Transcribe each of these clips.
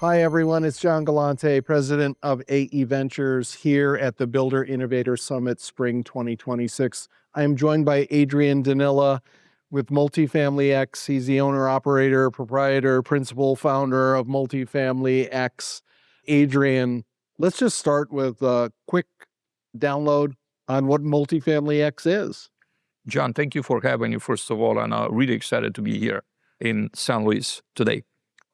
Hi, everyone. It's John Galante, president of AE Ventures here at the Builder Innovator Summit Spring 2026. I am joined by Adrian Danila with Multifamily X. He's the owner, operator, proprietor, principal, founder of Multifamily X. Adrian, let's just start with a quick download on what Multifamily X is. John, thank you for having me, first of all, and really excited to be here in San Luis today.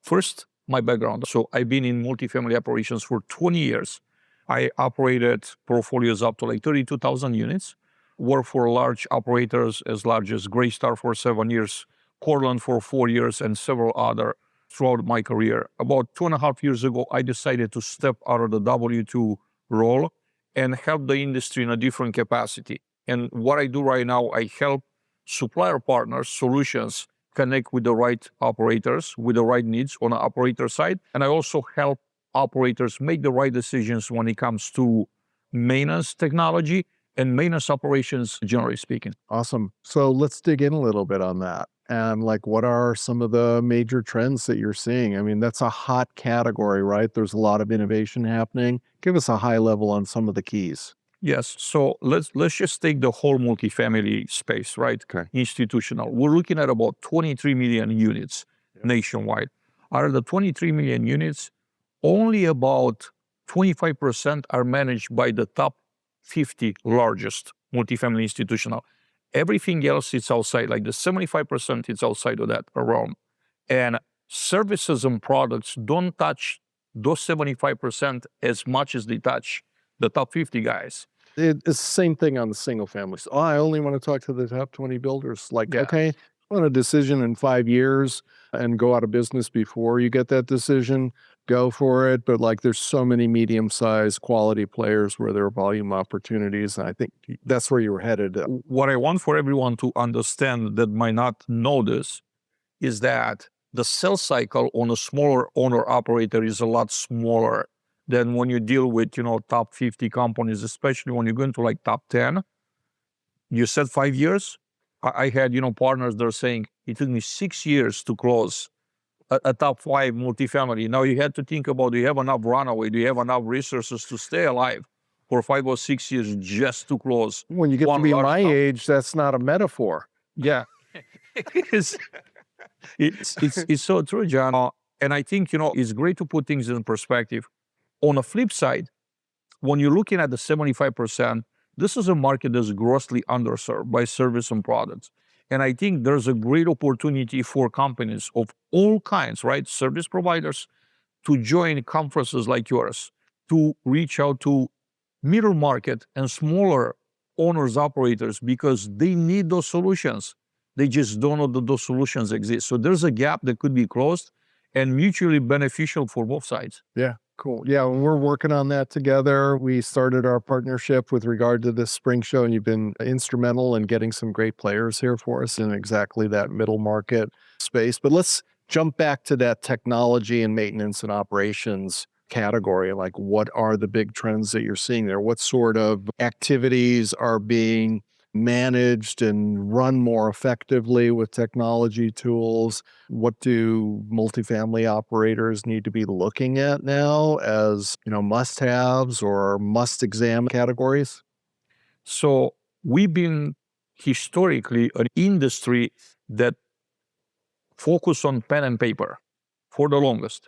First, my background. So I've been in multifamily operations for 20 years. I operated portfolios up to like 32,000 units, worked for large operators as large as Greystar for 7 years, Cortland for 4 years, and several other throughout my career. About 2.5 years ago, I decided to step out of the W-2 role and help the industry in a different capacity. And what I do right now, I help supplier partners, solutions, connect with the right operators, with the right needs on the operator side. And I also help operators make the right decisions when it comes to maintenance technology and maintenance operations, generally speaking. Awesome. So let's dig in a little bit on that. And like, what are some of the major trends that you're seeing? I mean, that's a hot category, right? There's a lot of innovation happening. Give us a high level on some of the keys. Yes. So let's just take the whole multifamily space, right? Okay. Institutional. We're looking at about 23 million units nationwide. Out of the 23 million units, only about 25% are managed by the top 50 largest multifamily institutional. Everything else is outside, like the 75% is outside of that realm. And services and products don't touch those 75% as much as they touch the top 50 guys. It's the same thing on the single families. Oh, I only want to talk to the top 20 builders. Like, Yeah. okay, I want a decision in 5 years and go out of business before you get that decision, go for it. But like, there's so many medium-sized quality players where there are volume opportunities. And I think that's where you were headed. What I want for everyone to understand that might not know this is that the sales cycle on a smaller owner operator is a lot smaller than when you deal with, top 50 companies, especially when you go into like top 10. You said 5 years. I had, partners that are saying it took me 6 years to close a top 5 multifamily. Now you had to think about, do you have enough runaway? Do you have enough resources to stay alive for 5 or 6 years just to close? When you get to be my age, that's not a metaphor. Yeah. it's so true, John. And I think, it's great to put things in perspective. On the flip side, when you're looking at the 75%, this is a market that's grossly underserved by service and products. And I think there's a great opportunity for companies of all kinds, right? Service providers to join conferences like yours, to reach out to middle market and smaller owners, operators, because they need those solutions. They just don't know that those solutions exist. So there's a gap that could be closed and mutually beneficial for both sides. Yeah. Cool. Yeah, we're working on that together. We started our partnership with regard to this spring show, and you've been instrumental in getting some great players here for us in exactly that middle market space. But let's jump back to that technology and maintenance and operations category. Like, what are the big trends that you're seeing there? What sort of activities are being managed and run more effectively with technology tools? What do multifamily operators need to be looking at now as, must-haves or must-examine categories? So we've been historically an industry that focused on pen and paper for the longest.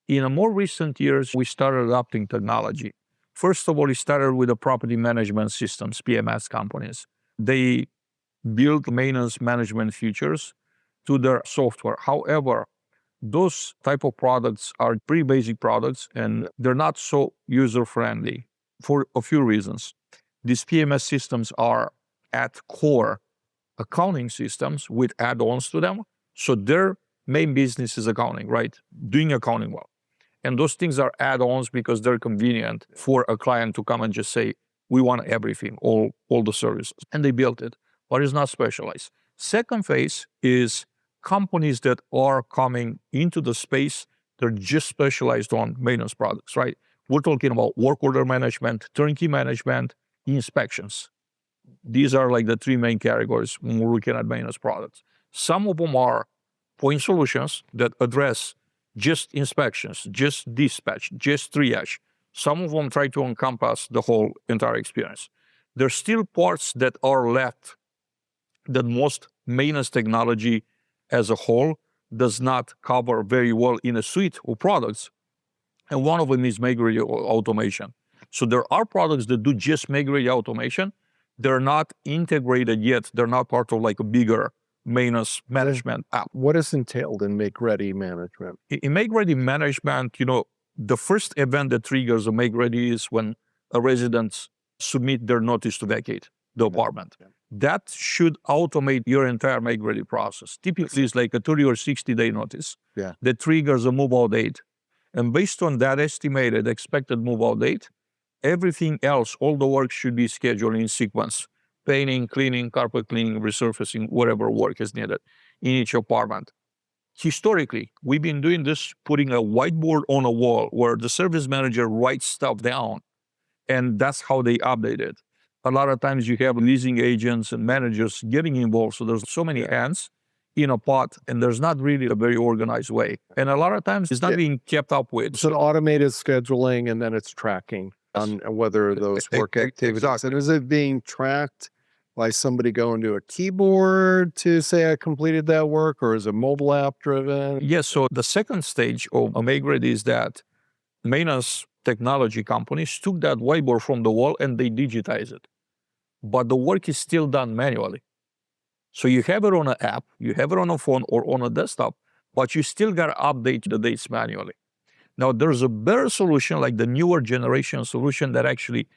In a more recent years, we started adopting technology. First of all, it started with the property management systems, PMS companies. They build maintenance management features to their software. However, those type of products are pretty basic products and they're not so user-friendly for a few reasons. These PMS systems are at core accounting systems with add-ons to them. So their main business is accounting, right? Doing accounting well. And those things are add-ons because they're convenient for a client to come and just say, we want everything, all the services. And they built it, but it's not specialized. Second phase is companies that are coming into the space, they're just specialized on maintenance products, right? We're talking about work order management, turnkey management, inspections. These are like the 3 main categories when we're looking at maintenance products. Some of them are point solutions that address just inspections, just dispatch, just triage. Some of them try to encompass the whole entire experience. There's still parts that are left that most maintenance technology as a whole does not cover very well in a suite of products. And one of them is make-ready automation. So there are products that do just make-ready automation. They're not integrated yet. They're not part of like a bigger maintenance management app. What is entailed in make-ready management? In make-ready management, the first event that triggers a make-ready is when a resident submit their notice to vacate the apartment. Yeah. That should automate your entire make-ready process. Typically, it's like a 30 or 60-day notice that triggers a move-out date. And based on that estimated expected move-out date, everything else, all the work should be scheduled in sequence. Painting, cleaning, carpet cleaning, resurfacing, whatever work is needed in each apartment. Historically, we've been doing this, putting a whiteboard on a wall where the service manager writes stuff down, and that's how they update it. A lot of times you have leasing agents and managers getting involved, so there's so many hands in a pot, and there's not really a very organized way. And a lot of times it's not being kept up with. It's an automated scheduling, and then it's tracking on whether those work activities. And is it being tracked by somebody going to a keyboard to say I completed that work, or is it mobile app driven? Yes, so the second stage of a make-ready is that maintenance technology companies took that whiteboard from the wall and they digitize it. But the work is still done manually. So you have it on an app, you have it on a phone or on a desktop, but you still got to update the dates manually. Now, there's a better solution, like the newer generation solution that actually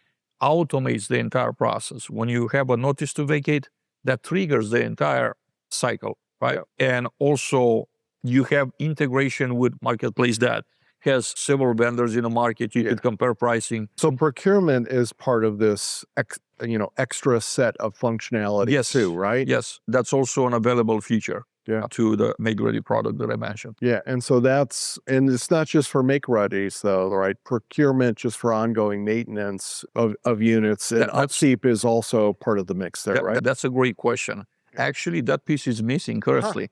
automates the entire process. When you have a notice to vacate, that triggers the entire cycle, right? Yeah. And also, you have integration with Marketplace that has several vendors in the market. You could compare pricing. So procurement is part of this extra set of functionality too, right? Yes, that's also an available feature to the make-ready product that I mentioned. Yeah, and so and it's not just for make-readies though, right? Procurement just for ongoing maintenance of units, and upkeep is also part of the mix there, right? That's a great question. Actually, that piece is missing currently.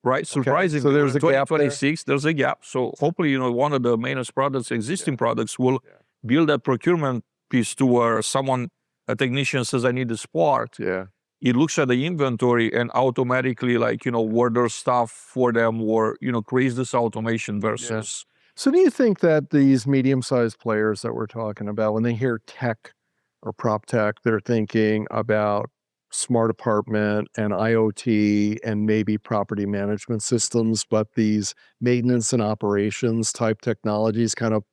Right, surprisingly, so there's a gap there. 2026, there's a gap. So hopefully, one of the maintenance products, existing products, will build that procurement piece to where a technician says, I need this part. Yeah. It looks at the inventory and automatically orders stuff for them, or, creates this automation versus. So do you think that these medium-sized players that we're talking about, when they hear tech or PropTech, they're thinking about smart apartment and IoT and maybe property management systems, but these maintenance and operations type technologies kind of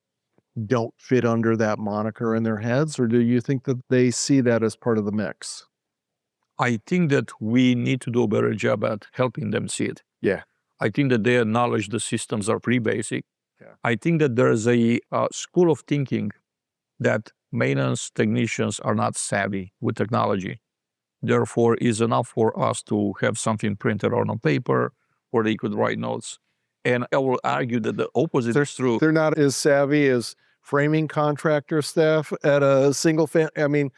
don't fit under that moniker in their heads? Or do you think that they see that as part of the mix? I think that we need to do a better job at helping them see it. Yeah. I think that they acknowledge the systems are pretty basic. Yeah. I think that there's a school of thinking that maintenance technicians are not savvy with technology. Therefore, it's enough for us to have something printed on a paper where they could write notes. And I will argue that the opposite is true. They're not as savvy as framing contractor staff at a single family. I mean,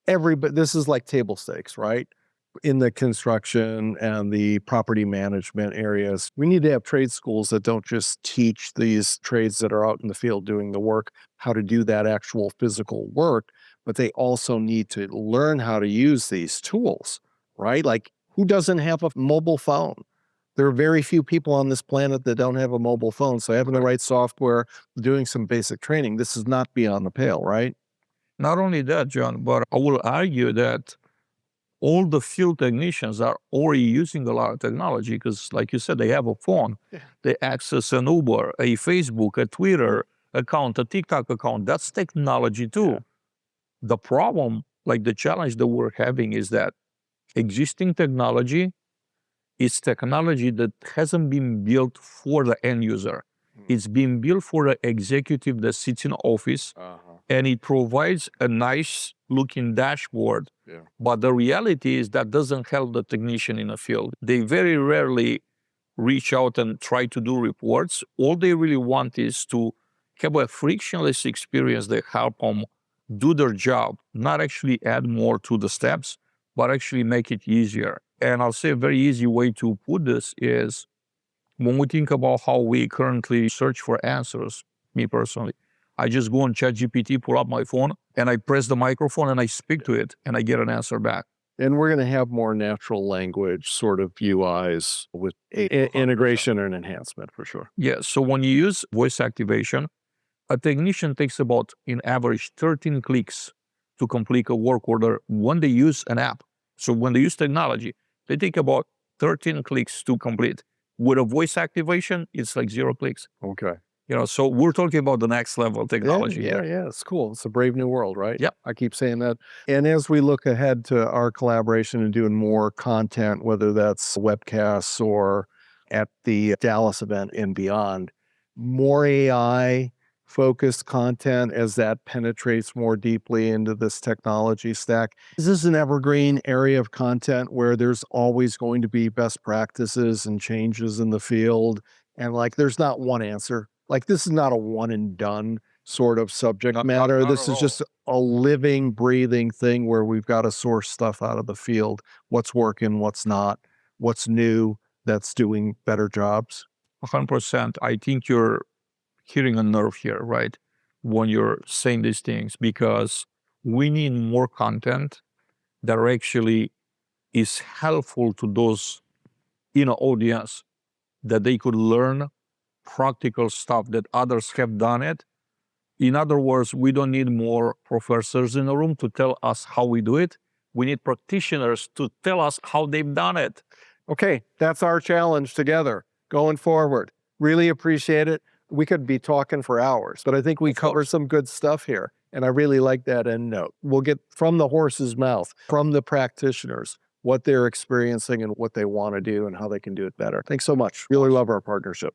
this is like table stakes, right? In the construction and the property management areas, we need to have trade schools that don't just teach these trades that are out in the field doing the work, how to do that actual physical work, but they also need to learn how to use these tools, right? Like, who doesn't have a mobile phone? There are very few people on this planet that don't have a mobile phone. So having the right software, doing some basic training, this is not beyond the pale, right? Not only that, John, but I will argue that all the field technicians are already using a lot of technology because, like you said, they have a phone. Yeah. They access an Uber, a Facebook, a Twitter account, a TikTok account. That's technology too. Yeah. The problem, like the challenge that we're having, is that existing technology is technology that hasn't been built for the end user. It's being built for the executive that sits in office, and it provides a nice looking dashboard. Yeah. But the reality is that doesn't help the technician in the field. They very rarely reach out and try to do reports. All they really want is to have a frictionless experience that help them do their job, not actually add more to the steps, but actually make it easier. And I'll say a very easy way to put this is When we think about how we currently search for answers, me personally, I just go on ChatGPT, pull up my phone, and I press the microphone and I speak to it and I get an answer back. And we're going to have more natural language sort of UIs with integration and enhancement for sure. Yeah. So when you use voice activation, a technician takes about, in average, 13 clicks to complete a work order when they use an app. So when they use technology, they take about 13 clicks to complete. With a voice activation, it's like 0 clicks. Okay. So we're talking about the next level technology Yeah, here. it's cool. It's a brave new world, right? Yep. I keep saying that. And as we look ahead to our collaboration and doing more content, whether that's webcasts or at the Dallas event and beyond, more AI focused content as that penetrates more deeply into this technology stack. Is this an evergreen area of content where there's always going to be best practices and changes in the field? And like, there's not one answer. Like, this is not a one and done sort of subject matter. Not This at is all. just a living, breathing thing where we've got to source stuff out of the field. What's working, what's not, what's new that's doing better jobs. 100%. I think you're hitting a nerve here, right? When you're saying these things, because we need more content that actually is helpful to those in our audience, that they could learn practical stuff that others have done it. In other words, we don't need more professors in the room to tell us how we do it. We need practitioners to tell us how they've done it. Okay, that's our challenge together going forward. Really appreciate it. We could be talking for hours, but I think we covered some good stuff here. And I really like that end note. We'll get from the horse's mouth, from the practitioners, what they're experiencing and what they want to do and how they can do it better. Thanks so much. Really love our partnership.